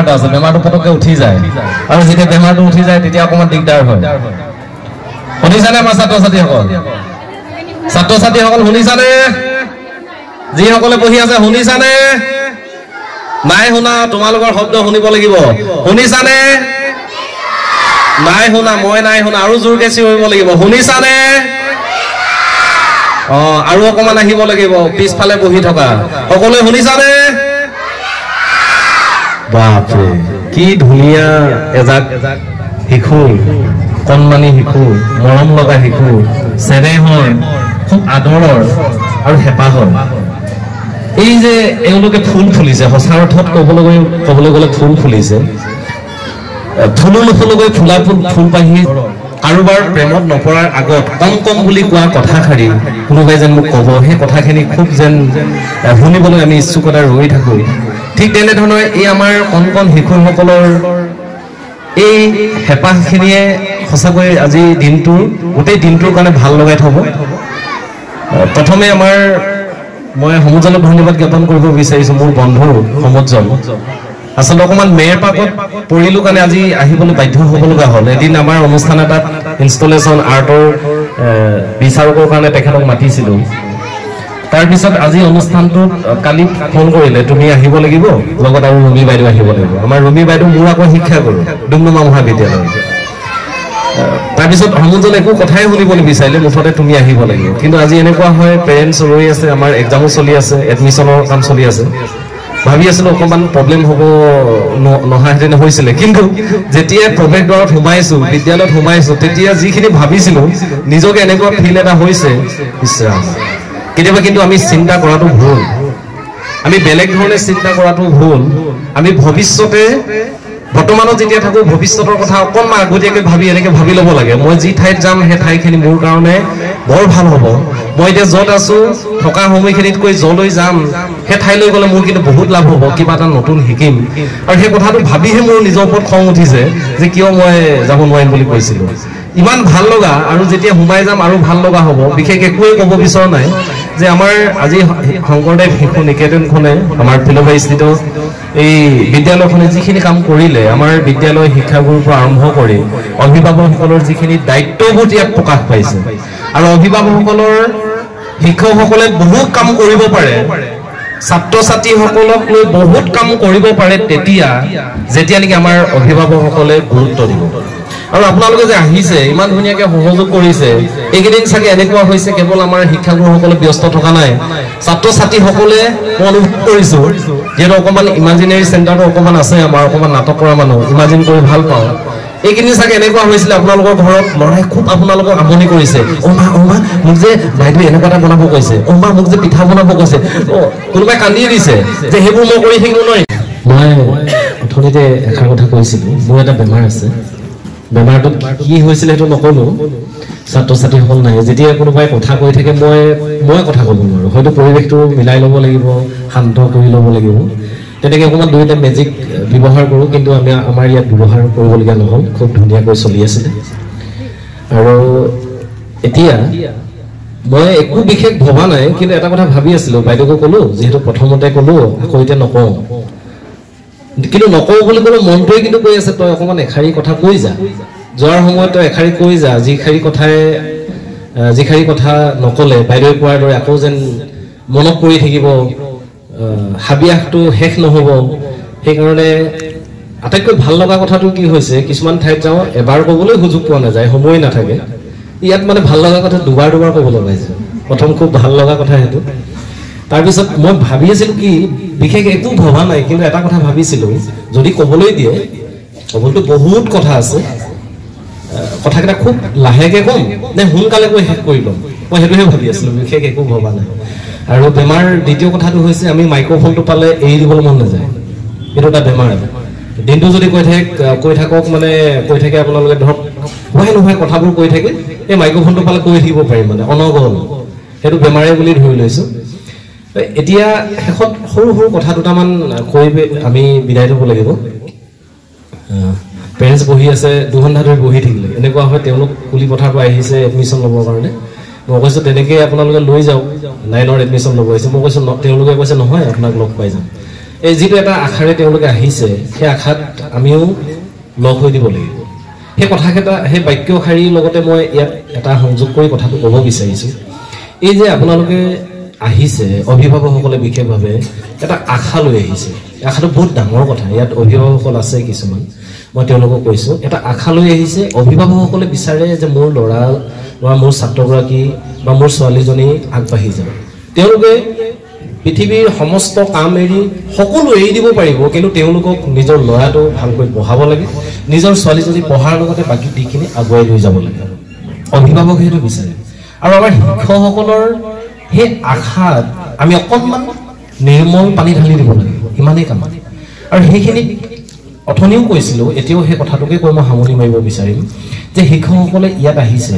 এটা আছে বেমাৰটো পটককৈ উঠি যায় আৰু যেতিয়া বেমাৰটো উঠি যায় তেতিয়া অকণমান দিগদাৰ হয় শুনিছানে আমাৰ ছাত্ৰ ছাত্ৰীসকল শুনিছানে যিসকলে বহি আছে শুনিছানে নাই শুনা তোমালোকৰ শব্দ শুনিব লাগিব শুনিছানে নাই শুনা মই নাই শুনা আৰু জোৰকে চিঞৰিব লাগিব শুনিছানে আৰু অকমান আহিব লাগিব পিছফালে বহি থকা সকলোৱে শুনিছানে বাপৰে কি ধুনীয়া এজাক শিশু কণমানি শিশু মৰম লগা শিশু চেনেহৰ খুব আদৰৰ আৰু হেঁপাহৰ এই যে এওঁলোকে ফুল ফুলিছে সঁচা অৰ্থত ক'বলৈ গ'লে ফুল ফুলিছে ফুলো নুফুলকৈ ফুলা ফুল পাহি কাৰোবাৰ প্ৰেমত নপৰাৰ আগত কম কম বুলি কোৱা কথাষাৰি কোনোবাই যেন মোক ক'ব সেই কথাখিনি খুব যেন শুনিবলৈ আমি ইচ্ছুকতা ৰৈ থাকোঁ ঠিক তেনেধৰণৰ এই আমাৰ কণ কণ শিশুসকলৰ এই হেঁপাহখিনিয়ে সঁচাকৈ আজি গোটেই দিনটোৰ কাৰণে ভাল লগাই থ'ব প্ৰথমে মই সমুজনক ধন্যবাদ জ্ঞাপন কৰিব বিচাৰিছোঁ মোৰ বন্ধু সমুজন আচলতে অকণমান মেৰ পাকত পৰিলোঁ কাৰণে আজি আহিবলৈ বাধ্য হ'ব লগা হ'ল এদিন আমাৰ অনুষ্ঠান এটাত ইনষ্টলেশ্যন আৰ্টৰ বিচাৰকৰ কাৰণে তেখেতক মাতিছিলোঁ তাৰপিছত আজি অনুষ্ঠানটোত কালি ফোন কৰিলে তুমি আহিব লাগিব লগত আৰু ৰুমি বাইদেউ আহিব লাগিব আমাৰ ৰুমি বাইদেউ মোৰ আকৌ শিক্ষা কৰোঁ ডুমডুমা মহাবিদ্যালয় তাৰপিছত সমুজন একো কথাই শুনিব নিবিচাৰিলে মুঠতে তুমি আহিব লাগিব কিন্তু আজি এনেকুৱা হয় পেৰেণ্টছ ৰৈ আছে আমাৰ এক্সামো চলি আছে এডমিশ্যনৰ কাম চলি আছে ভাবি আছিলোঁ অকণমান প্ৰব্লেম হ'ব নহাহেঁতেন হৈছিলে কিন্তু যেতিয়া প্ৰৱেশদ্বাৰত সোমাইছোঁ বিদ্যালয়ত সোমাইছোঁ তেতিয়া যিখিনি ভাবিছিলোঁ নিজকে এনেকুৱা ফিল এটা হৈছে ইছৰাম কেতিয়াবা কিন্তু আমি চিন্তা কৰাটো ভুল আমি বেলেগ ধৰণে চিন্তা কৰাটো ভুল আমি ভৱিষ্যতে বৰ্তমানত যেতিয়া থাকোঁ ভৱিষ্যতৰ কথা অকণমান আগতীয়াকৈ এনেকৈ ভাবি ল'ব লাগে মই যি ঠাইত যাম সেই ঠাইখিনি মোৰ কাৰণে বৰ ভাল হ'ব মই এতিয়া য'ত আছোঁ থকা সময়খিনিতকৈ য'লৈ যাম সেই ঠাইলৈ গ'লে মোৰ কিন্তু বহুত লাভ হ'ব কিবা এটা নতুন শিকিম আৰু সেই কথাটো ভাবিহে মোৰ নিজৰ ওপৰত খং উঠিছে যে কিয় মই যাব নোৱাৰিম বুলি কৈছিলোঁ ইমান ভাল লগা আৰু যেতিয়া সোমাই যাম আৰু ভাল লগা হ'ব বিশেষ একোৱেই ক'ব বিচৰা নাই যে আমাৰ আজি শংকৰদেৱ শিশু নিকেতনখনে আমাৰ ফিলবাৰীস্থিত এই বিদ্যালয়খনে যিখিনি কাম কৰিলে আমাৰ বিদ্যালয় শিক্ষাগুৰুৰ পৰা আৰম্ভ কৰি অভিভাৱকসকলৰ যিখিনি দায়িত্ববোধ ইয়াত প্ৰকাশ পাইছে আৰু অভিভাৱকসকলৰ শিক্ষকসকলে বহুত কাম কৰিব পাৰে ছাত্ৰ ছাত্ৰীসকলক লৈ বহুত কাম কৰিব পাৰে যেতিয়া নেকি আমাৰ অভিভাৱকসকলে গুৰুত্ব দিব আৰু আপোনালোকে যে আহিছে ইমান ধুনীয়াকৈ সহযোগ কৰিছে এইকেইদিন চাগে এনেকুৱা হৈছে কেৱল আমাৰ শিক্ষাগুৰুসকলে ব্যস্ত থকা নাই ছাত্ৰ ছাত্ৰীসকলে মই অনুভৱ কৰিছোঁ যিহেতু অকণমান ইমাজিনেৰী চেণ্টাৰটো অকণমান আছে আমাৰ অকণমান নাটক কৰা মানুহ ইমাজিন কৰি ভাল পাওঁ এইখিনি চাগে এনেকুৱা হৈছিলে আপোনালোকৰ ঘৰত ল'ৰাই খুব আপোনালোকক আমনি কৰিছে মা মোক যে বাইদেৱে এনেকুৱা এটা বনাব কৈছে মা মোক যে পিঠা বনাব কৈছে কোনোবাই কান্দিয়ে দিছে যে সেইবোৰ মই কৰি থাকিব নোৱাৰিম মই অথনিতে এষাৰ কথা কৈছিলোঁ মোৰ এটা বেমাৰ আছে বেমাৰটোত কি হৈছিলে সেইটো নক'লোঁ ছাত্ৰ ছাত্ৰীসকল নাই যেতিয়া কোনোবাই কথা কৈ থাকে মই কথা ক'ব নোৱাৰোঁ হয়তো পৰিৱেশটো মিলাই ল'ব লাগিব শান্ত কৰি ল'ব লাগিব তেনেকৈ অকণমান দুয়োটা মেজিক ব্যৱহাৰ কৰোঁ কিন্তু আমাৰ ইয়াত ব্যৱহাৰ কৰিবলগীয়া নহ'ল খুব ধুনীয়াকৈ চলি আছিলে আৰু এতিয়া মই একো বিশেষ ভবা নাই কিন্তু এটা কথা ভাবি আছিলোঁ বাইদেউকো ক'লোঁ যিহেতু প্ৰথমতে ক'লোঁ আকৌ এতিয়া নকওঁ কিন্তু নকওঁ বুলি ক'লে মনটোৱে কিন্তু কৈ আছে তই অকণমান এষাৰি কথা কৈ যা যোৱাৰ সময়ত তই এষাৰি কৈ যা যিষাৰি কথা নক'লে বাইদেৱে কোৱাৰ দৰে আকৌ যেন মনত পৰি থাকিব হাবিয়াসটো শেষ নহ'ব সেইকাৰণে আটাইতকৈ ভাল লগা কথাটো কি হৈছে কিছুমান ঠাইত যাওঁ এবাৰ ক'বলৈ সুযোগ পোৱা নাযায় সময় নাথাকে ইয়াত মানে ভাল লগা কথা দুবাৰ ক'ব লগাইছে প্ৰথম খুব ভাল লগা কথা সেইটো তাৰপিছত মই ভাবি আছিলোঁ কি বিশেষ একো ভবা নাই কিন্তু এটা কথা ভাবিছিলোঁ যদি ক'বলৈ দিয়ে ক'বলৈতো বহুত কথা আছে কথাকেইটা খুব লাহেকৈ ক'ম নে সোনকালে কৈ শেষ কৰি ল'ম মই সেইটোহে ভাবি আছিলোঁ বিশেষ একো ভবা নাই আৰু বেমাৰ দ্বিতীয় কথাটো হৈছে আমি মাইক্ৰফোনটো পালে এৰি দিবলৈ মন নাযায় এইটো এটা বেমাৰ দিনটো যদি কৈ থাকক মানে কৈ থাকে আপোনালোকে ধৰক নহয় কথাবোৰ কৈ থাকে এই মাইক্ৰফোনটো পালে কৈ থাকিব পাৰিম মানে অনগল সেইটো বেমাৰে বুলি ধৰি লৈছোঁ এতিয়া শেষত সৰু সৰু কথা দুটামান কৈ আমি বিদায় ল'ব লাগিব পেৰেণ্টছ বহি আছে দুঘণ্টা ধৰি বহি থাকিলে এনেকুৱা হয় তেওঁলোক কুলি পথাৰৰ পৰা আহিছে এডমিশ্যন ল'বৰ কাৰণে মই কৈছোঁ তেনেকৈ আপোনালোকে লৈ যাওক 9ৰ এডমিশ্যন ল'ব আহিছে মই কৈছোঁ তেওঁলোকে কৈছে নহয় আপোনাক লগ পাই যাম এই যিটো এটা আশাৰে তেওঁলোকে আহিছে সেই আশাত আমিও লগ হৈ দিব লাগিব সেই কথাকেইটা সেই বাক্যশাৰীৰ লগতে মই ইয়াত এটা সংযোগ কৰি কথাটো ক'ব বিচাৰিছোঁ এই যে আপোনালোকে আহিছে অভিভাৱকসকলে বিশেষভাৱে এটা আশা লৈ আহিছে আশাটো বহুত ডাঙৰ কথা ইয়াত অভিভাৱকসকল আছে কিছুমান মই তেওঁলোকক কৈছোঁ এটা আশা লৈ আহিছে অভিভাৱকসকলে বিচাৰে যে মোৰ ল'ৰা বা মোৰ ছাত্ৰগৰাকী বা মোৰ ছোৱালীজনী আগবাঢ়ি যাওক তেওঁলোকে পৃথিৱীৰ সমস্ত কাম এৰি সকলো এৰি দিব পাৰিব কিন্তু তেওঁলোকক নিজৰ ল'ৰাটো ভালকৈ পঢ়াব লাগে নিজৰ ছোৱালীজনী পঢ়াৰ লগতে বাকী দিশখিনি আগুৱাই লৈ যাব লাগে অভিভাৱকে সেইটো বিচাৰে আৰু আমাৰ শিক্ষকসকলৰ সেই আশাত আমি অকণমান নিৰ্মল পানী ঢালি দিব লাগে ইমানেই কাম আৰু সেইখিনি অথনিও কৈছিলোঁ এতিয়াও সেই কথাটোকে কৈ মই সামৰি মাৰিব বিচাৰিম যে শিক্ষকসকলে ইয়াত আহিছে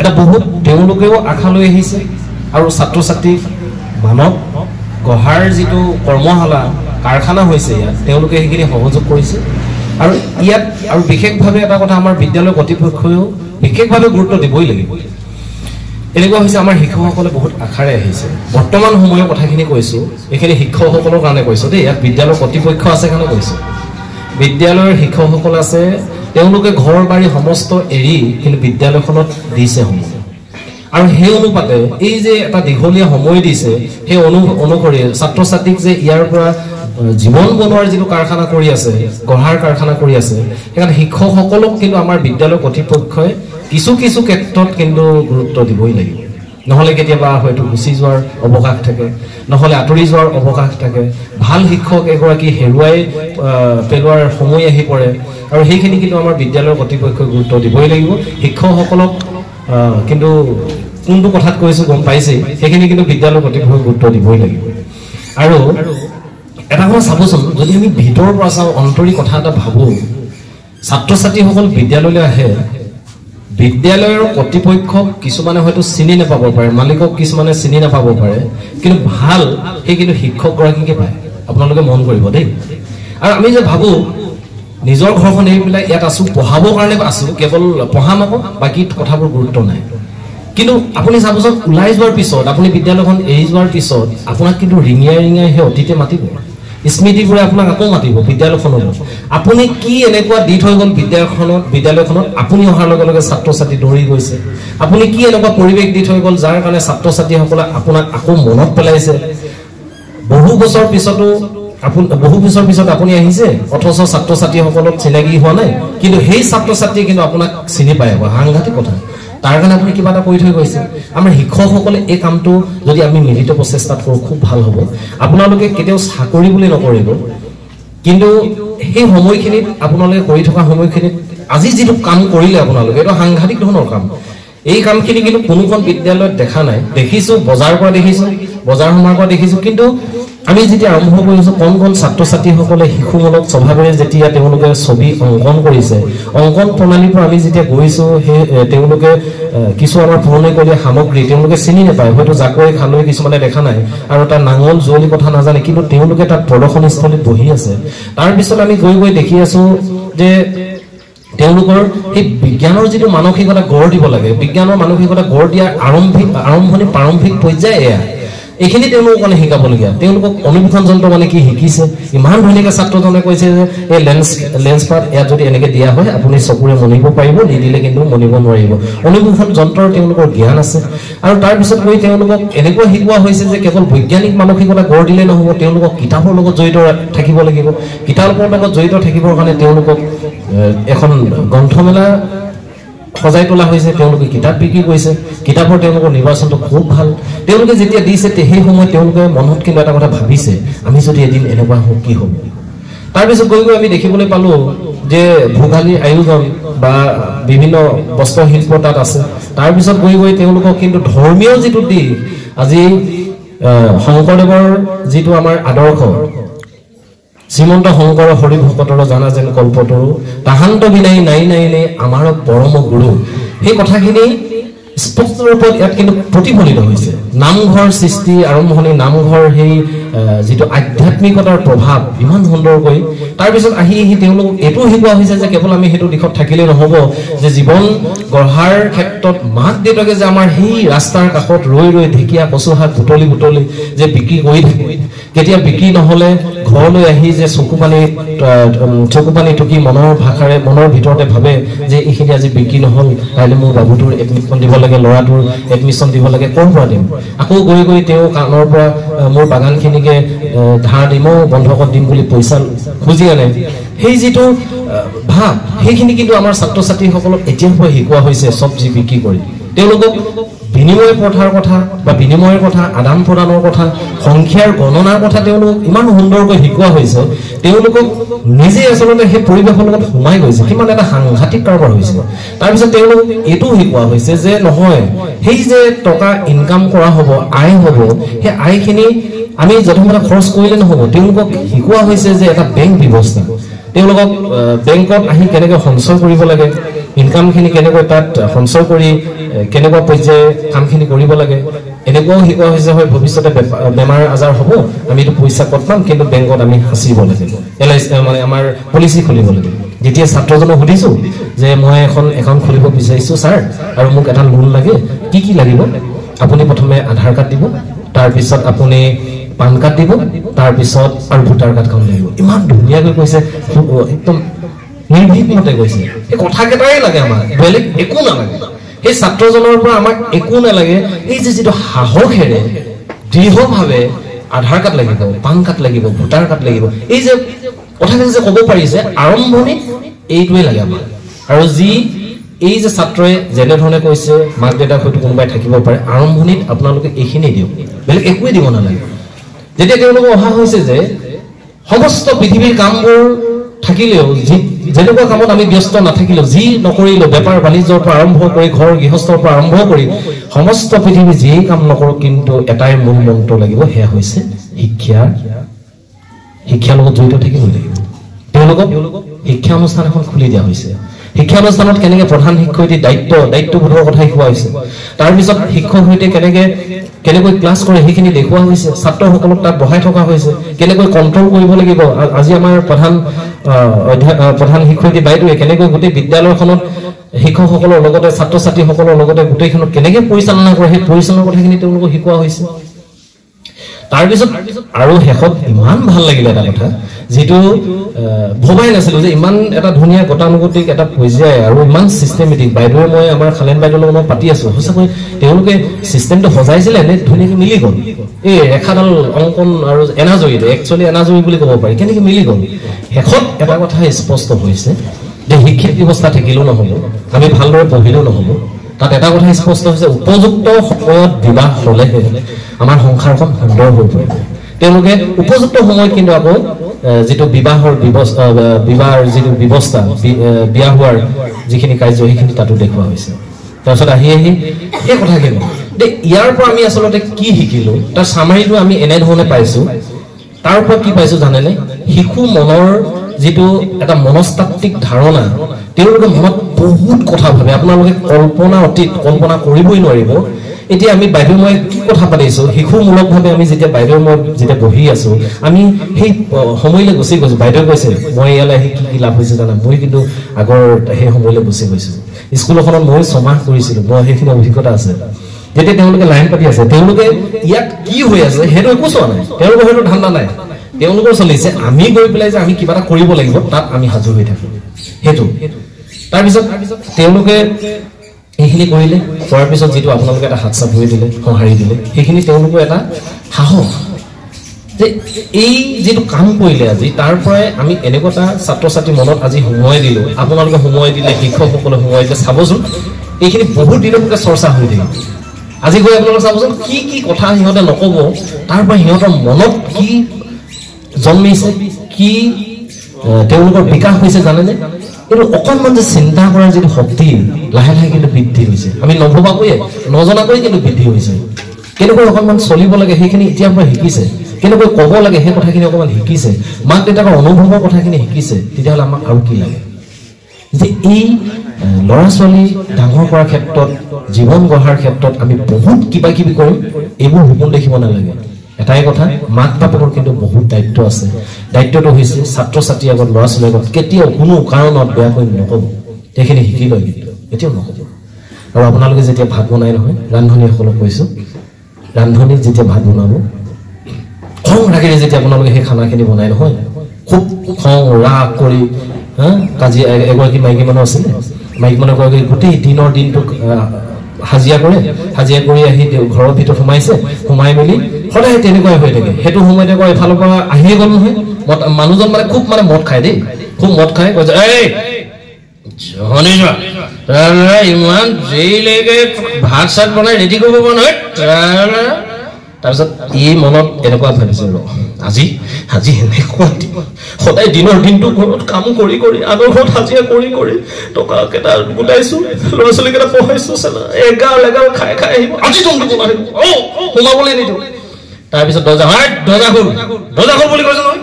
এটা বহুত তেওঁলোকেও আশা লৈ আহিছে আৰু ছাত্ৰ ছাত্ৰী মানৱ গঢ়াৰ যিটো কৰ্মশালা কাৰখানা হৈছে ইয়াত তেওঁলোকে সেইখিনি সহযোগ কৰিছে আৰু ইয়াত আৰু বিশেষভাৱে এটা কথা আমাৰ বিদ্যালয় কৰ্তৃপক্ষইও বিশেষভাৱে গুৰুত্ব দিবই লাগিব এনেকুৱা হৈছে আমাৰ শিক্ষকসকলে বহুত আশাৰে আহিছে বৰ্তমান সময়ৰ কথাখিনি কৈছোঁ এইখিনি শিক্ষকসকলৰ কাৰণে কৈছোঁ দেই ইয়াত বিদ্যালয়ৰ কৰ্তৃপক্ষ আছে কাৰণে কৈছোঁ বিদ্যালয়ৰ শিক্ষকসকল আছে তেওঁলোকে ঘৰ বাৰী সমস্ত এৰি কিন্তু বিদ্যালয়খনত দিছে সময় আৰু সেই অনুপাতে এই যে এটা দীঘলীয়া সময় দিছে সেই অনুসৰি ছাত্ৰ ছাত্ৰীক যে ইয়াৰ পৰা জীৱন বনোৱাৰ যিটো কাৰখানা কৰি আছে গঢ়াৰ কাৰখানা কৰি আছে সেইকাৰণে শিক্ষকসকলক কিন্তু আমাৰ বিদ্যালয় কৰ্তৃপক্ষই কিছু কিছু ক্ষেত্ৰত কিন্তু গুৰুত্ব দিবই লাগিব নহ'লে কেতিয়াবা হয়তো গুচি যোৱাৰ অৱকাশ থাকে নহ'লে আঁতৰি যোৱাৰ অৱকাশ থাকে ভাল শিক্ষক এগৰাকী হেৰুৱাই পেলোৱাৰ সময় আহি পৰে আৰু সেইখিনি কিন্তু আমাৰ বিদ্যালয়ৰ কৰ্তৃপক্ষই গুৰুত্ব দিবই লাগিব শিক্ষকসকলক কিন্তু কোনটো কথাত কৈছোঁ গম পাইছে সেইখিনি কিন্তু বিদ্যালয়ৰ কৰ্তৃপক্ষই গুৰুত্ব দিবই লাগিব আৰু এটা কথা চাবচোন যদি আমি ভিতৰৰ পৰা চাওঁ অন্তৰী কথা এটা ভাবোঁ ছাত্ৰ ছাত্ৰীসকল বিদ্যালয়লৈ আহে বিদ্যালয়ৰ কৰ্তৃপক্ষক কিছুমানে হয়তো চিনি নাপাব পাৰে মালিকক কিছুমানে চিনি নাপাব পাৰে কিন্তু ভাল সেই কিন্তু শিক্ষকগৰাকীকে পায় আপোনালোকে মন কৰিব দেই আৰু আমি যে ভাবোঁ নিজৰ ঘৰখন এৰি পেলাই ইয়াত আছোঁ পঢ়াবৰ কাৰণে আছোঁ কেৱল পঢ়াম আকৌ বাকী কথাবোৰ গুৰুত্ব নাই কিন্তু আপুনি চাবচোন ওলাই যোৱাৰ পিছত আপুনি বিদ্যালয়খন এৰি যোৱাৰ পিছত আপোনাক কিন্তু ৰিঙিয়াই ৰিঙিয়াই সেই অতীতে মাতিব স্মৃতিবোৰে আপোনাক আকৌ মাতিব বিদ্যালয়খনত আপুনি কি এনেকুৱা দি থৈ গ'ল বিদ্যালয়খনত আপুনি অহাৰ লগে লগে ছাত্ৰ ছাত্ৰী দৌৰি গৈছে আপুনি কি এনেকুৱা পৰিৱেশ দি থৈ গ'ল যাৰ কাৰণে ছাত্ৰ ছাত্ৰীসকলে আপোনাক আকৌ মনত পেলাইছে বহু বছৰ পিছত আপুনি আহিছে অথচ ছাত্ৰ ছাত্ৰীসকলক চিনাকি হোৱা নাই কিন্তু সেই ছাত্ৰ ছাত্ৰীয়ে কিন্তু আপোনাক চিনি পায় সাংঘাতিক কথা তাৰ কাৰণে আপুনি কিবা এটা কৰি থৈ গৈছে আমাৰ শিক্ষকসকলে এই কামটো যদি আমি মিলিত প্ৰচেষ্টাত কৰোঁ খুব ভাল হ'ব আপোনালোকে কেতিয়াও চাকৰি বুলি নকৰিব কিন্তু সেই সময়খিনিত আপোনালোকে কৰি থকা সময়খিনিত আজি যিটো কাম কৰিলে আপোনালোকে এইটো সাংঘাতিক ধৰণৰ কাম এই কামখিনি কিন্তু কোনোখন বিদ্যালয়ত দেখা নাই দেখিছোঁ বজাৰ কৰা দেখিছোঁ বজাৰ সমাৰ কৰা দেখিছোঁ কিন্তু আমি যেতিয়া আৰম্ভ কৰিছোঁ কণ কণ ছাত্ৰ ছাত্ৰীসকলে শিশুমূলক স্বভাৱেৰে যেতিয়া তেওঁলোকে ছবি অংকন কৰিছে অংকন প্ৰণালীৰ পৰা আমি যেতিয়া গৈছোঁ সেই তেওঁলোকে কিছু আমাৰ পুৰণিকলীয়া সামগ্ৰী তেওঁলোকে চিনি নাপায় হয়তো জাকৈ খালৈ কিছুমানে দেখা নাই আৰু তাৰ নাঙল জুৱলি কথা নাজানে কিন্তু তেওঁলোকে তাত প্ৰদৰ্শনীস্থলীত বহি আছে তাৰপিছত আমি গৈ গৈ দেখি আছোঁ যে তেওঁলোকৰ সেই বিজ্ঞানৰ যিটো মানসিকতা গঢ় দিব লাগে বিজ্ঞানৰ মানসিকতা গঢ় দিয়াৰ আৰম্ভণি প্ৰাৰম্ভিক পৰ্যায় এয়া এইখিনি তেওঁলোকক মানে শিকাবলগীয়া তেওঁলোকক অনুবেশন যন্ত্ৰ মানে কি শিকিছে ইমান ধুনীয়াকৈ ছাত্ৰজনে কৈছে যে এই লেন্স পাত ইয়াত যদি এনেকৈ দিয়া হয় আপুনি চকুৰে মনিব পাৰিব নিদিলে কিন্তু মনিব নোৱাৰিব অনুবেশন যন্ত্ৰৰ তেওঁলোকৰ জ্ঞান আছে আৰু তাৰপিছত গৈ তেওঁলোকক এনেকুৱা শিকোৱা হৈছে যে কেৱল বৈজ্ঞানিক মানসিকতা গঢ় দিলেই নহ'ব তেওঁলোকক কিতাপৰ লগত জড়িত থাকিব লাগিব কিতাপৰ লগত জড়িত থাকিবৰ কাৰণে তেওঁলোকক এখন গ্ৰন্থমেলা সজাই তোলা হৈছে তেওঁলোকে কিতাপ বিক্ৰী কৰিছে কিতাপৰ তেওঁলোকৰ নিৰ্বাচনটো খুব ভাল তেওঁলোকে যেতিয়া দিছে সেই সময়ত তেওঁলোকে মনত কিন্তু এটা কথা ভাবিছে আমি যদি এদিন এনেকুৱা হওঁ কি হ'ব তাৰপিছত গৈ গৈ আমি দেখিবলৈ পালোঁ যে ভোগালীৰ আয়োজন বা বিভিন্ন বস্ত্ৰশিল্প তাত আছে তাৰপিছত গৈ গৈ তেওঁলোকক কিন্তু ধৰ্মীয় যিটো দিশ আজি শংকৰদেৱৰ যিটো আমাৰ আদৰ্শ শ্ৰীমন্ত শংকৰ হৰি ভকতৰ জানা যেন কল্পতৰু তাহান্ত বিনাই নাই নাই নে আমাৰ পৰম গুৰু সেই কথাখিনি স্পষ্ট ৰূপত ইয়াত কিন্তু প্ৰতিফলিত হৈছে নামঘৰ সৃষ্টি আৰম্ভণি নামঘৰ সেই যিটো আধ্যাত্মিকতাৰ প্ৰভাৱ ইমান সুন্দৰকৈ তাৰপিছত আহি তেওঁলোকক এইটো শিকোৱা হৈছে যে কেৱল আমি সেইটো দিশত থাকিলেই নহ'ব যে জীৱন গঢ়াৰ ক্ষেত্ৰত মাক দেউতাকে যে আমাৰ সেই ৰাস্তাৰ কাষত ৰৈ ৰৈ ঢেকীয়া কচু শাক বুটলি যে বিক্ৰী কৰি থাকে কেতিয়া বিক্ৰী নহলে ঘৰলৈ আহি যে চকু পানী টুকি মনৰ ভাষাৰে মনৰ ভিতৰতে ভাবে যে এইখিনি আজি বিক্ৰী নহল কাইলৈ মোৰ বাবুটোৰ এডমিশ্যন দিব লাগে ল'ৰাটোৰ এডমিশ্যন দিব লাগে ক'ৰ পৰা দিম আকৌ গৈ তেওঁ কাণৰ পৰা মোৰ বাগানখিনিকে ধাৰ দিম বন্ধকত দিম বুলি পইচা খুজি আনে সেই যিটো ভাৱ সেইখিনি কিন্তু আমাৰ ছাত্ৰ ছাত্ৰীসকলক এতিয়াৰ পৰা শিকোৱা হৈছে চব্জি বিক্ৰী কৰি তেওঁলোকক বিনিময় প্ৰথাৰ কথা বা বিনিময়ৰ কথা আদান প্ৰদানৰ কথা সংখ্যাৰ গণনাৰ কথা তেওঁলোকক ইমান সুন্দৰকৈ শিকোৱা হৈছে তেওঁলোকক নিজে আচলতে সেই পৰিৱেশৰ লগত সোমাই গৈছে কিমান এটা সাংঘাতিক কাৰবাৰ হৈছে তাৰপিছত তেওঁলোকক এইটো শিকোৱা হৈছে যে নহয় সেই যে টকা ইনকাম কৰা হ'ব আয় হ'ব সেই আয়খিনি আমি যথেষ্ট খৰচ কৰিলে নহ'ব তেওঁলোকক শিকোৱা হৈছে যে এটা বেংক ব্যৱস্থা তেওঁলোকক বেংকত আহি কেনেকৈ সঞ্চয় কৰিব লাগে ইনকামখিনি কেনেকৈ তাত সঞ্চয় কৰি কেনেকুৱা পৰ্যায়ে কামখিনি কৰিব লাগে এনেকুৱাও শিকোৱা হৈছে হয় ভৱিষ্যতে বেমাৰ আজাৰ হ'ব আমি এইটো পইচা ক'ত পাম কিন্তু বেংকত আমি সাঁচিব লাগিব মানে আমাৰ পলিচি খুলিব লাগিব যেতিয়া ছাত্ৰজনক সুধিছোঁ যে মই এখন একাউণ্ট খুলিব বিচাৰিছোঁ ছাৰ আৰু মোক এটা লোন লাগে কি লাগিব আপুনি প্ৰথমে আধাৰ কাৰ্ড দিব তাৰপিছত আপুনি পান কাৰ্ড দিব তাৰপিছত আৰু ভোটাৰ কাৰ্ডখন লাগিব ইমান ধুনীয়াকৈ কৈছে একদম নিৰ্ভীকমতে কৈছে এই কথাকেইটাই লাগে আমাক বেলেগ একো নালাগে সেই ছাত্ৰজনৰ পৰা আমাক একো নালাগে এই যে যিটো সাহসেৰে দৃঢ়ভাৱে আধাৰ কাৰ্ড লাগিব পান কাৰ্ড লাগিব ভোটাৰ কাৰ্ড লাগিব এই যে কথাখিনি যে ক'ব পাৰিছে আৰম্ভণিত এইটোৱে লাগে আমাক আৰু যি এই যে ছাত্ৰই যেনেধৰণে কৈছে মাক দেউতাক হয়তো কোনোবাই থাকিব পাৰে আৰম্ভণিত আপোনালোকে এইখিনি দিয়ক বেলেগ একোৱেই দিব নালাগে যেতিয়া তেওঁলোকে অহা হৈছে যে সমস্ত পৃথিৱীৰ কামবোৰ থাকিলেও যেনেকুৱা কামত আমি ব্যস্ত নাথাকিলেও যি নকৰিলেও বেপাৰ বাণিজ্যৰ পৰা আৰম্ভ কৰি ঘৰ গৃহস্থৰ পৰা আৰম্ভ কৰি সমস্ত পৃথিৱী যিয়ে কাম নকৰক কিন্তু এটাই মূল মন্ত্ৰ লাগিব সেয়া হৈছে শিক্ষাৰ লগত জড়িত থাকিব লাগিব তেওঁলোকক শিক্ষা অনুষ্ঠান এখন খুলি দিয়া হৈছে শিক্ষা অনুষ্ঠানত কেনেকৈ প্ৰধান শিক্ষয়িত্ৰী দায়িত্ববোধৰ কথা শিকোৱা হৈছে তাৰপিছত শিক্ষক সৈতে কেনেকৈ ক্লাছ কৰে সেইখিনি দেখুওৱা হৈছে ছাত্ৰসকলক তাত বহাই থকা হৈছে কেনেকৈ কণ্ট্ৰল কৰিব লাগিব আজি আমাৰ প্ৰধান শিক্ষয়িত্ৰী বাইদেৱে কেনেকৈ গোটেই বিদ্যালয়খনত শিক্ষকসকলৰ লগতে ছাত্ৰ ছাত্ৰীসকলৰ লগতে গোটেইখনক কেনেকৈ পৰিচালনা কৰে সেই পৰিচালনাৰ কথাখিনি তেওঁলোকক শিকোৱা হৈছে তাৰপিছত আৰু শেষত ইমান ভাল লাগিলে এটা কথা যেটো ভবাই নাছিলো যে ইমান এটা ধুনীয়া গতানুগতিক এটা পৰ্যায় আৰু ইমান সিস্টেমেটিক বাইদেৱে মই আমাৰ খালেন বাইদেউৰ লগত পাতি আছো সঁচাকৈ তেওঁলোকে সিস্টেমটো সজাইছিলে এনে ধুনীয়াকৈ মিলি গ'ল এই ৰেখাডাল অংকন আৰু এনাজৰিতে একচুৱেলি এনাজৰি বুলি ক'ব পাৰি কেনেকৈ মিলি গ'ল শেষত এটা কথা স্পষ্ট হৈছে যে শিক্ষা ব্যৱস্থা থাকিলেও নহ'ব আমি ভালদৰে পঢ়িলেও নহ'ব তাত এটা কথা স্পষ্ট হৈছে উপযুক্ত সময়ত বিবাহ হ'লেহে আমাৰ সংসাৰখন সুন্দৰ হৈ পৰিব তেওঁলোকে উপযুক্ত সময়ত কিন্তু আকৌ যেটো বিবাহৰ যিটো ব্যৱস্থা বিয়া হোৱাৰ যিখিনি কাৰ্য সেইখিনি তাতো দেখুওৱা হৈছে তাৰপিছত আহি সেই কথাখিনি ইয়াৰ পৰা আমি আচলতে কি শিকিলো তাৰ সামাৰিটো আমি এনেধৰণে পাইছো তাৰ পৰা কি পাইছো জানেনে শিশু মনৰ যেটো এটা মনস্তাত্ত্বিক ধাৰণা তেওঁলোকে মনত বহুত কথা ভাবে আপোনালোকে কল্পনা কৰিবই নোৱাৰিব এতিয়া আমি বাইদেউ মই কি কথা পাতিছো শিশুমূলকভাৱে আমি যেতিয়া বাইদেউ মই যেতিয়া বহি আছো আমি সেই সময়লৈ গুচি গৈছো বাইদেউ কৈছে মই ইয়ালৈ আহি কি লাভ হৈছে জানা মই কিন্তু আগৰ সেই সময়লৈ গুচি গৈছো স্কুলখনত মই সমাহ কৰিছিলো মই সেইখিনি অভিজ্ঞতা আছে যেতিয়া তেওঁলোকে লাইন পাতি আছে তেওঁলোকে ইয়াত কি হৈ আছে সেইটো একো চোৱা নাই তেওঁলোকৰ সেইটো ধান্দা নাই তেওঁলোকৰ চলিছে আমি গৈ পেলাই যে আমি কিবা এটা কৰিব লাগিব তাত আমি সাজু হৈ থাকো সেইটো তাৰপিছত তেওঁলোকে এইখিনি কৰিলে কৰাৰ পিছত যেটো আপোনালোকে এটা হাত চাপ হৈ দিলে সঁহাৰি দিলে সেইখিনি তেওঁলোকৰ এটা সাহস যে এই যেটো কাম কৰিলে আজি তাৰ পৰাই আমি এনেকুৱা ছাত্ৰ ছাত্ৰী মনত আজি সময় দিলো আপোনালোকে সময় দিলে শিক্ষকসকলে সময় দিলে চাবচোন এইখিনি বহুত দিনলৈকে চৰ্চা হৈ থাকিব আজি গৈ আপোনালোকে চাবচোন কি কথা সিহঁতে নক'ব তাৰ পৰা সিহঁতৰ মনত কি জন্মিছে কি তেওঁলোকৰ বিকাশ হৈছে জানেনে কিন্তু অকণমান যে চিন্তা কৰাৰ যিটো শক্তি লাহে লাহে কিন্তু বৃদ্ধি হৈছে আমি নভবাকৈয়ে নজনাকৈ কিন্তু বৃদ্ধি হৈছে কেনেকৈ অকণমান চলিব লাগে সেইখিনি এতিয়াৰ পৰা শিকিছে কেনেকৈ ক'ব লাগে সেই কথাখিনি অকণমান শিকিছে মাক দেউতাকৰ অনুভৱৰ কথাখিনি শিকিছে তেতিয়াহ'লে আমাক আৰু কি লাগে যে এই ল'ৰা ছোৱালী ডাঙৰ কৰাৰ ক্ষেত্ৰত জীৱন গঢ়াৰ ক্ষেত্ৰত আমি বহুত কিবা কিবি কৰিম এইবোৰ সপোন দেখিব নালাগে এটাই কথা মাক বাপেকৰ কিন্তু বহুত দায়িত্ব আছে দায়িত্বটো হৈছে ছাত্ৰ ছাত্ৰী আগত ল'ৰা ছোৱালীৰ আগত কেতিয়াও কোনো কাৰণত বেয়াকৈ নক'ব সেইখিনি শিকি লয় কিন্তু এতিয়াও নক'ব আৰু আপোনালোকে যেতিয়া ভাত বনাই নহয় ৰান্ধনীসকলক কৈছোঁ ৰান্ধনীক যেতিয়া ভাত বনাব খং ৰাগেৰে যেতিয়া আপোনালোকে সেই খানাখিনি বনাই নহয় খুব খং ৰাগ কৰি কাজি এগৰাকী মাইকী মানুহ আছিলে মাইকী মানুহ গৰাকী গোটেই দিনৰ দিনটো হাজিৰা কৰি আহি ঘৰৰ ভিতৰত সোমাই মেলি সদায় তেনেকুৱাই হৈ থাকে সেইটো সময়তে কয় এফালৰ পৰা আহিয়ে গ'ল নহয় মানুহজন মানে খুব মানে মদ খায় দেই খুব মদ খায় কয় যে এই জহনি যোৱা ইমান দেৰিলৈকে ভাত চাত বনাই ৰেডি কৰিব পৰা নহয় তাৰপিছত এই মনত এনেকুৱা ভাবিছে আজি এনেকুৱা সদায় দিনৰ দিনটো ঘৰত কাম কৰি আনৰ ঘৰত হাজিৰা কৰি টকা কেইটা গোটাইছো ল'ৰা ছোৱালীকেইটা পঢ়াইছো এগাল খাই আহিব আজি তমটো বনাই সোমাবলৈ নিদিওঁ তাৰপিছত দৰ্জা খোল বুলি কৈছে নহয়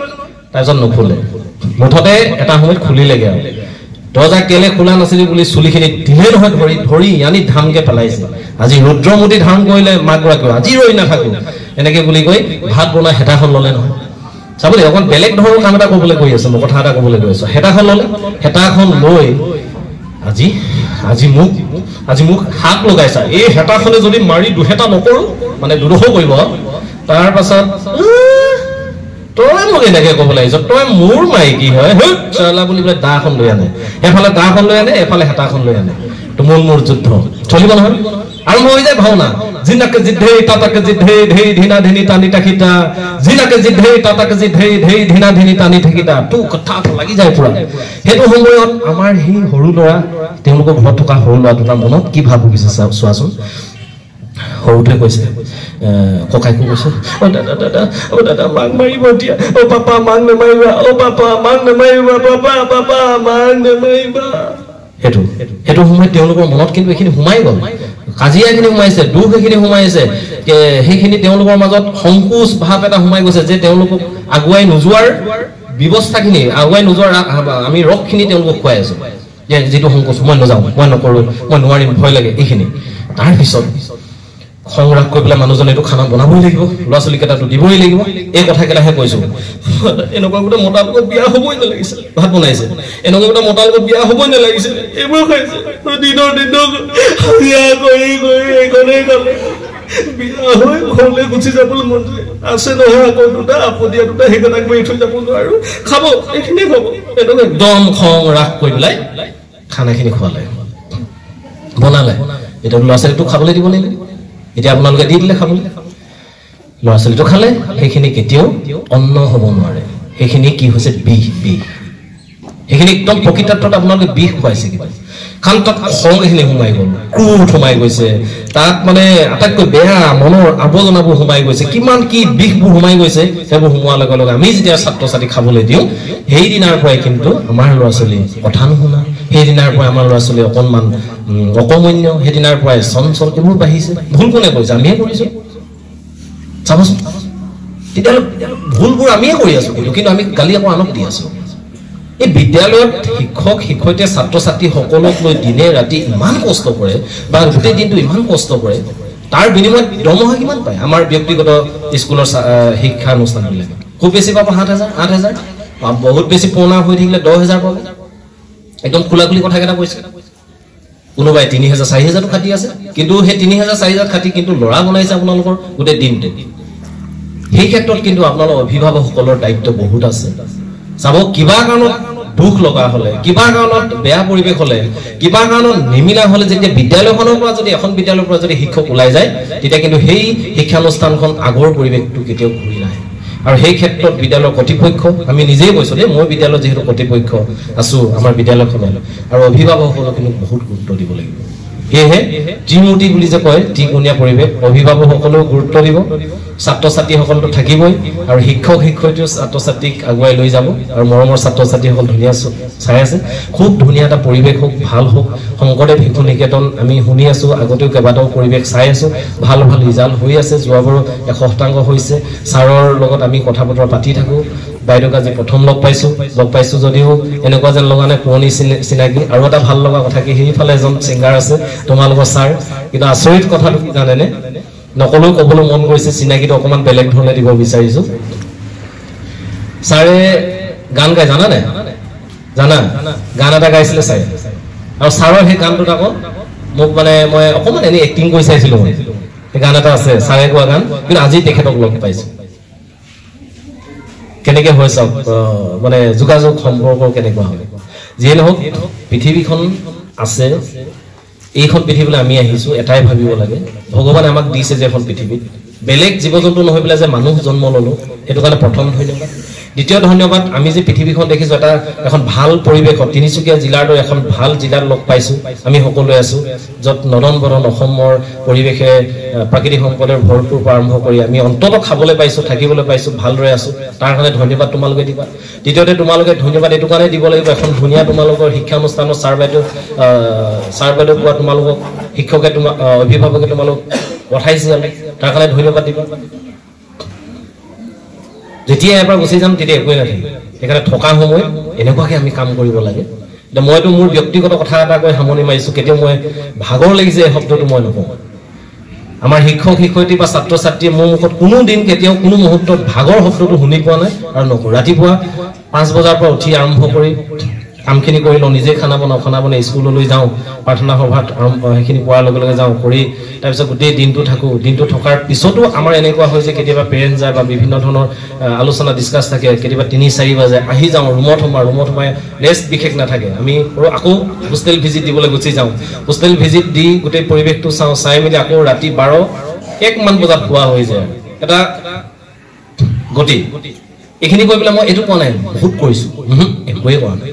তাৰপিছত নুখোলে মুঠতে এটা সময়ত খুলিলেগে আৰু দৰ্জা কেলে খোলা নাছিল বুলি চুলিখিনি দিলে নহয় ধৰি আনি ধামকে পেলাইছে আজি ৰুদ্ৰমূৰ্তি ধাৰণ কৰিলে মাকগৰাকীও আজি ৰৈ নাথাকো এনেকে বুলি কৈ ভাত বনাই হেতাখন ল'লে নহয় চাবলৈ অকণ বেলেগ ধৰণৰ কাম এটা কৰিবলৈ গৈ আছে মই কথা এটা ক'বলৈ গৈ আছো হেতাখন ল'লে হেতাখন লৈ আজি মোক হাত লগাইছা এই হেতাখনে যদি মাৰি দুহেতা নকৰো মানে দুডোখৰ কৰিব তাৰ পাছত তই মোক এনেকে ক'ব লাগিছ তই মোৰ মাইকী হয় চলা বুলি পেলাই দাখন লৈ আনে এফালে দাখন লৈ আনে এফালে হেতাখন লৈ আনে মোৰ যুদ্ধ চলিব নহয় আৰম্ভ হৈ যায় ভাওনা জিনাকে জিদ্ধে তাতাকে জিদ্ধে ধেই ধিনা ধিনি টানি তাকিতা জিনাকে জিদ্ধে তাতাকে জিদ্ধে ধেই ধিনা ধিনি টানি থাকিতা তো কথা লাগি যায় পুৰা সেইটো সময়ত আমাৰ সেই সৰু ল'ৰা তেওঁলোকৰ ঘৰত থকা সৰু ল'ৰা দুটাৰ মনত কি ভাব উঠিছে চোৱাচোন সৰুটোৱে কৈছে ককাইকো কৈছে দাদা মাক মাৰিব এতিয়া পাপা মাক নেমাৰিবা পাপা মাক নেমাৰিবা পাপা মাক নেমাৰিবা সেইটো সময়ত তেওঁলোকৰ মনত কিন্তু এইখিনি সোমাই গ'ল কাজিয়াখিনি সোমাইছে দুখ এইখিনি সোমাইছে সেইখিনি তেওঁলোকৰ মাজত সংকোচ ভাৱ এটা সোমাই গৈছে যে তেওঁলোকক আগুৱাই নোযোৱাৰ ব্যৱস্থাখিনি আগুৱাই নোযোৱাৰ আমি ৰসখিনি তেওঁলোকক খুৱাই আছো যে যিটো সংকোচ মই নাযাওঁ মই নকৰোঁ মই নোৱাৰিম ভয় লাগে এইখিনি তাৰপিছত সংগ্ৰাস কৰি পেলাই মানুহজনে এইটো খানা বনাবই লাগিব ল'ৰা ছোৱালীকেইটাটো দিবই লাগিব এই কথাকেইটাহে কৈছো এনেকুৱা গোটেই মতাৰ লগত বিয়া হ'বই নালাগিছিলে ভাত বনাইছে এনেকুৱা গোটেই মতাৰ লগত বিয়া হ'বই নালাগিছিলে এইবোৰ খাইছে দিনৰ হাজিৰা কৰি এইখনে খালে বিয়া হৈ ঘৰলৈ গুচি যাবলৈ মন যায় আছে নহয় আকৌ দুটা আপদীয়া দুটা সেইকেইটাক মাৰি থৈ যাব নোৱাৰো খাব এইখিনিয়ে খাব এনেকুৱা একদম খং ৰাস কৰি পেলাই খানাখিনি খোৱালে বনালে এতিয়া ল'ৰা ছোৱালীটো খাবলৈ দিব লাগিব এতিয়া আপোনালোকে দি দিলে খাবলৈ ল'ৰা ছোৱালীটো খালে সেইখিনি কেতিয়াও অন্ন হ'ব নোৱাৰে সেইখিনি কি হৈছে বিষ সেইখিনি একদম প্ৰকৃতাৰ্থত আপোনালোকে বিষ খুৱাইছে কিবা কাৰণ তাত খং এইখিনি সোমাই গ'ল ক্ৰোধ সোমাই গৈছে তাত মানে আটাইতকৈ বেয়া মনৰ আৱৰ্জনাবোৰ সোমাই গৈছে কিমান কি বিষবোৰ সোমাই গৈছে সেইবোৰ সোমোৱাৰ লগে লগে আমি যেতিয়া ছাত্ৰ ছাত্ৰী খাবলৈ দিওঁ সেইদিনাৰ পৰাই কিন্তু আমাৰ ল'ৰা ছোৱালী কথা নুশুনা সেইদিনাৰ পৰাই আমাৰ ল'ৰা ছোৱালী অকণমান অকমন্য সেইদিনাৰ পৰাই চঞ্চল এইবোৰ বাঢ়িছে ভুল কোনে কৰিছে আমিয়ে কৰিছো চাবচোন তেতিয়াহ'লে ভুলবোৰ আমিয়ে কৰি আছো কিন্তু আমি গালি আকৌ আনক দি আছো এই বিদ্যালয়ত শিক্ষক শিক্ষয়িত্ৰী ছাত্ৰ ছাত্ৰী সকলক লৈ দিনে ৰাতি ইমান কষ্ট কৰে বা গোটেই দিনটো ইমান কষ্ট কৰে তাৰ বিনিময়ত দৰমহা কিমান পায় আমাৰ ব্যক্তিগত স্কুলৰ শিক্ষা অনুষ্ঠানবিলাকে খুব বেছি পাব 7,000 বহুত বেছি পুৰণা হৈ থাকিলে 10,000 পাব একদম খোলাখুলি কথাকেইটা কৈছে কোনোবাই 3,000 4,000 খাটি আছে কিন্তু সেই 3,000 4,000 খাটি কিন্তু ল'ৰা বনাইছে আপোনালোকৰ গোটেই দিনটো সেই ক্ষেত্ৰত কিন্তু আপোনালোকৰ অভিভাৱকসকলৰ দায়িত্ব বহুত আছে চাব কিবা কাৰণত দুখ লগা হলে কিবা কাৰণত বেয়া পৰিৱেশ হলে কিবা কাৰণত নিমিলা হলে যেতিয়া বিদ্যালয়খনৰ পৰা যদি এখন বিদ্যালয়ৰ পৰা যদি শিক্ষক ওলাই যায় তেতিয়া কিন্তু সেই শিক্ষানুষ্ঠানখন আগৰ পৰিৱেশটো কেতিয়াও ঘূৰি নাহে আৰু সেই ক্ষেত্ৰত বিদ্যালয়ৰ কৰ্তৃপক্ষ আমি নিজেই কৈছো দেই মই বিদ্যালয়ত যিহেতু কৰ্তৃপক্ষ আছো আমাৰ বিদ্যালয়খনত আৰু অভিভাৱকসকলক কিন্তু বহুত গুৰুত্ব দিব লাগিব সেয়েহে ত্ৰিমূৰ্তি বুলি যে কয় ত্ৰিকোণীয়া পৰিৱেশ অভিভাৱকসকলেও গুৰুত্ব দিব ছাত্ৰ ছাত্ৰীসকলতো থাকিবই আৰু শিক্ষক শিক্ষয়িত্ৰীও ছাত্ৰ ছাত্ৰীক আগুৱাই লৈ যাব আৰু মৰমৰ ছাত্ৰ ছাত্ৰীসকল ধুনীয়া চাই আছে খুব ধুনীয়া এটা পৰিৱেশ হওক ভাল হওক শংকৰদেৱ শিশু নিকেতন আমি শুনি আছো আগতেও কেইবাটাও পৰিৱেশ চাই আছো ভাল ৰিজাল্ট হৈ আছে যোৱাবাৰো 100% হৈছে ছাৰৰ লগত আমি কথা বতৰা পাতি থাকো বাইদেউক আজি প্ৰথম লগ পাইছো যদিও এনেকুৱা যেন লগা নাই পুৰণি চিনাকি আৰু এটা ভাল লগা কথা কি সেইফালে এজন ছিংগাৰ আছে তোমালোকৰ ছাৰ কিন্তু আচৰিত কথাটো কি জানেনে নকলেও ক'বলৈ মন গৈছে চিনাকিটো অকণমান বেলেগ ধৰণে দিব বিচাৰিছো ছাৰে গান গাই জানা নাই জানা গান এটা গাইছিলে ছাৰে আৰু ছাৰৰ সেই গানটোত আকৌ মোক মানে মই অকণমান এনেই এক্টিং কৰি চাইছিলো সেই গান এটা আছে ছাৰে গোৱা গান কিন্তু আজি তেখেতক লগ পাইছো কেনেকৈ হয় চাওক মানে যোগাযোগ সম্পৰ্ক কেনেকুৱা হয় যিয়ে নহওক পৃথিৱীখন আছে এইখন পৃথিৱীলৈ আমি আহিছোঁ এটাই ভাবিব লাগে ভগৱানে আমাক দিছে যে এখন পৃথিৱীত বেলেগ জীৱ জন্তু নহৈ পেলাই যে মানুহ জন্ম ল'লোঁ সেইটো কাৰণে প্ৰথম ধন্যবাদ দ্বিতীয় ধন্যবাদ আমি যে পৃথিৱীখন দেখিছোঁ এখন ভাল পৰিৱেশত তিনিচুকীয়া জিলাৰ দৰে এখন ভাল জিলাত লগ পাইছোঁ আমি সকলোৱে আছোঁ য'ত নদন বদন অসমৰ পৰিৱেশে প্ৰাকৃতিক সম্পদৰ ভৰপূৰ পৰা আৰম্ভ কৰি আমি অন্ততঃ খাবলৈ পাইছোঁ থাকিবলৈ পাইছোঁ ভালদৰে আছোঁ তাৰ কাৰণে ধন্যবাদ তোমালোকে দিবা দ্বিতীয়তে তোমালোকে ধন্যবাদ এইটো কাৰণে দিব লাগিব এখন ধুনীয়া তোমালোকৰ শিক্ষানুষ্ঠানৰ ছাৰ বাইদেউ কোৱা তোমালোকক শিক্ষকে অভিভাৱকে তোমালোক পঠাইছে তাৰ কাৰণে ধন্যবাদ দিবা যেতিয়া এবাৰ গুচি যাম তেতিয়া একোৱে নাথাকিব সেইকাৰণে থকা সময়ত এনেকুৱাকৈ আমি কাম কৰিব লাগে এতিয়া মইতো মোৰ ব্যক্তিগত কথা এটা কৈ সামৰণি মাৰিছোঁ কেতিয়াও মই ভাগৰ লাগিছে এই শব্দটো মই নকওঁ আমাৰ শিক্ষক শিক্ষয়িত্ৰী বা ছাত্ৰ ছাত্ৰীয়ে মোৰ মুখত কোনো দিন কেতিয়াও কোনো মুহূৰ্তত ভাগৰ শব্দটো শুনি পোৱা নাই আৰু নকওঁ ৰাতিপুৱা 5 বজাৰ পৰা উঠি আৰম্ভ কৰি কামখিনি কৰি লওঁ নিজে খানা বনাই স্কুললৈ যাওঁ প্ৰাৰ্থনা সভাত সেইখিনি পোৱাৰ লগে লগে যাওঁ কৰি তাৰপিছত গোটেই দিনটো থাকোঁ দিনটো থকাৰ পিছতো আমাৰ এনেকুৱা হয় যে কেতিয়াবা পেৰেণ্টছ যায় বা বিভিন্ন ধৰণৰ আলোচনা ডিছকাছ থাকে কেতিয়াবা 3-4 বাজে আহি যাওঁ ৰুমত সোমাই ৰেষ্ট বিশেষ নাথাকে আমি আকৌ হোষ্টেল ভিজিট দিবলৈ গুচি যাওঁ হোষ্টেল ভিজিট দি গোটেই পৰিৱেশটো চাই মেলি আকৌ ৰাতি 12-1 মান বজাত শুৱা হৈ যায় এটা গতি এইখিনি কৈ পেলাই মই এইটো কোৱা নাই বহুত কৰিছোঁ একোৱে কোৱা নাই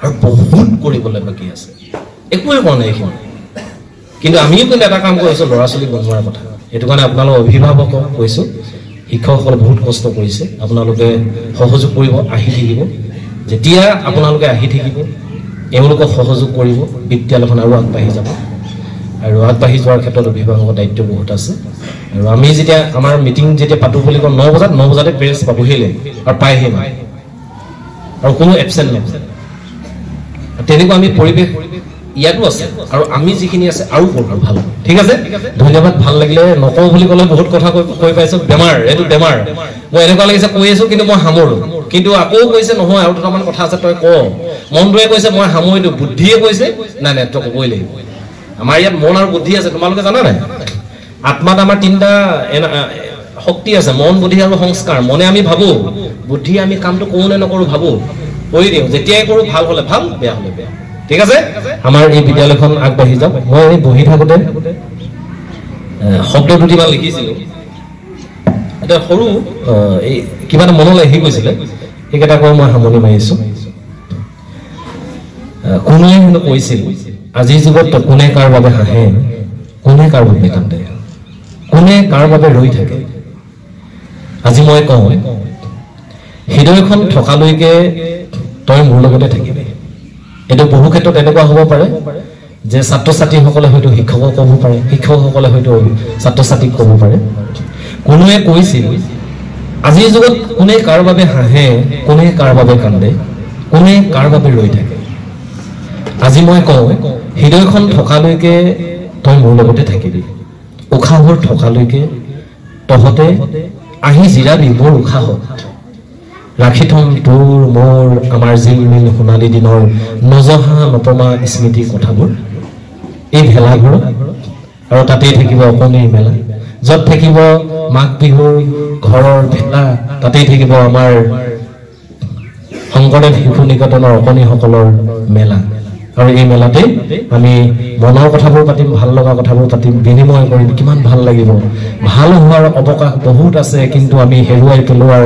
আৰু বহুত কৰিবলৈ বাকী আছে একোৱে কোৱা নাই এইখিনি কিন্তু আমিও কিন্তু এটা কাম কৰিছোঁ ল'ৰা ছোৱালী বনোৱাৰ কথা সেইটো কাৰণে আপোনালোকৰ অভিভাৱকক কৈছোঁ শিক্ষকসকলে বহুত কষ্ট কৰিছে আপোনালোকে সহযোগ কৰিব আহি থাকিব যেতিয়া আপোনালোকে আহি থাকিব এওঁলোকক সহযোগ কৰিব বিদ্যালয়খন আৰু আগবাঢ়ি যাব আৰু আগবাঢ়ি যোৱাৰ ক্ষেত্ৰত অভিভাৱকৰ দায়িত্ব বহুত আছে আৰু আমি যেতিয়া আমাৰ মিটিং যেতিয়া পাতোঁ বুলি কওঁ 9 বজাতে পেৰেণ্টছ পাবহি লাগিব আৰু পায়হি নাই আৰু কোনো এবচেণ্ট নহয় তেনেকুৱা আমি পৰিৱেশ ইয়াতো আছে আৰু আমি যিখিনি আছে আৰু ভাল ঠিক আছে ধন্যবাদ ভাল লাগিলে নকওঁ বুলি ক'লে বহুত কথা কৈ পাইছোঁ এইটো বেমাৰ মই এনেকুৱা লাগিছে কৈ আছোঁ কিন্তু মই সামৰোঁ কিন্তু আকৌ কৈছে নহয় আৰু দুটামান কথা আছে তই কওঁ মনটোৱে কৈছে মই সামৰি দিওঁ বুদ্ধিয়ে কৈছে নাই তই ক'বই লাগিব আমাৰ ইয়াত মন আৰু বুদ্ধি আছে তোমালোকে জানা নাই আত্মাত আমাৰ 3টা শক্তি আছে মন বুদ্ধি আৰু সংস্কাৰ মনে আমি ভাবোঁ বুদ্ধি আমি কামটো কৰোঁ নে নকৰোঁ ভাবোঁ কৰি দিওঁ যেতিয়াই কৰোঁ ভাল হ'লে ভাল বেয়া হ'লে বেয়া ঠিক আছে আমাৰ এই বিদ্যালয়খন আগবাঢ়ি যাওক মই এই বহি থাকোঁতে শব্দ দুটিমান লিখিছিলোঁ এতিয়া সৰু এই কিবা এটা মনলৈ আহি গৈছিলে সেইকেইটা কৈ মই সামৰণি মাৰিছোঁ কোনোৱে হেনো কৈছিল আজিৰ যুগত কোনে কাৰ বাবে হাঁহে কোনে কাৰ বাবে কান্দে কোনে কাৰ বাবে ৰৈ থাকে আজি মই কওঁ হৃদয়খন থকালৈকে তই মোৰ লগতে থাকিবি এইটো বহু ক্ষেত্ৰত এনেকুৱা হ'ব পাৰে যে ছাত্ৰ ছাত্ৰীসকলে হয়তো শিক্ষকক ক'ব পাৰে শিক্ষকসকলে হয়তো ছাত্ৰ ছাত্ৰীক ক'ব পাৰে কোনোৱে কৈছিল আজিৰ যুগত কোনে কাৰ বাবে হাঁহে কোনে কাৰ বাবে কান্দে কোনে কাৰ বাবে ৰৈ থাকে আজি মই কওঁ হৃদয়খন থকালৈকে তই মোৰ লগতে থাকিবি উশাহবোৰ থকালৈকে তহঁতে আহি জিৰাবি মোৰ উশাহত ৰাখি থম তোৰ মোৰ আমাৰ জিলমিল সোণালী দিনৰ নজহা নতমা স্মৃতি কথাবোৰ এই ভেলাঘৰত আৰু তাতেই থাকিব অকণিৰ মেলা য'ত থাকিব মাঘ বিহুৰ ঘৰৰ ভেলা তাতেই থাকিব আমাৰ শংকৰদেৱ শিশু নিকেতনৰ অকণিসকলৰ মেলা আৰু এই মেলাতে আমি মনৰ কথাবোৰ পাতিম ভাল লগা কথাবোৰ পাতিম বিনিময় কৰিম কিমান ভাল লাগিব ভাল হোৱাৰ অৱকাশ বহুত আছে কিন্তু আমি হেৰুৱাই পেলোৱাৰ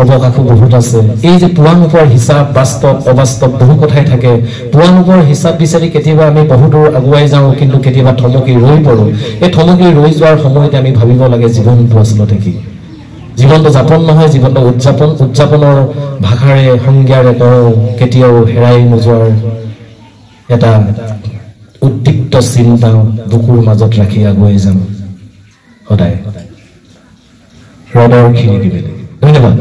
অৱকাশো বহুত আছে এই যে পোৱা নোপোৱাৰ হিচাপ বাস্তৱ অবাস্তৱ বহু কথাই থাকে পোৱা নোপোৱাৰ হিচাপ বিচাৰি কেতিয়াবা আমি বহু দূৰ আগুৱাই যাওঁ কিন্তু কেতিয়াবা থমকি ৰৈ পৰোঁ এই থমকি ৰৈ যোৱাৰ সময়তে আমি ভাবিব লাগে জীৱনটো আচলতে কি জীৱনটো যাপন নহয় জীৱনটো উদযাপনৰ ভাষাৰে সংজ্ঞাৰে কওঁ কেতিয়াও হেৰাই নোযোৱাৰ এটা উদ্দীপ্ত চিন্তা বুকুৰ মাজত ৰাখি আগুৱাই যাম সদায় হৃদয়ৰ খিৰি দিবলৈ ধন্যবাদ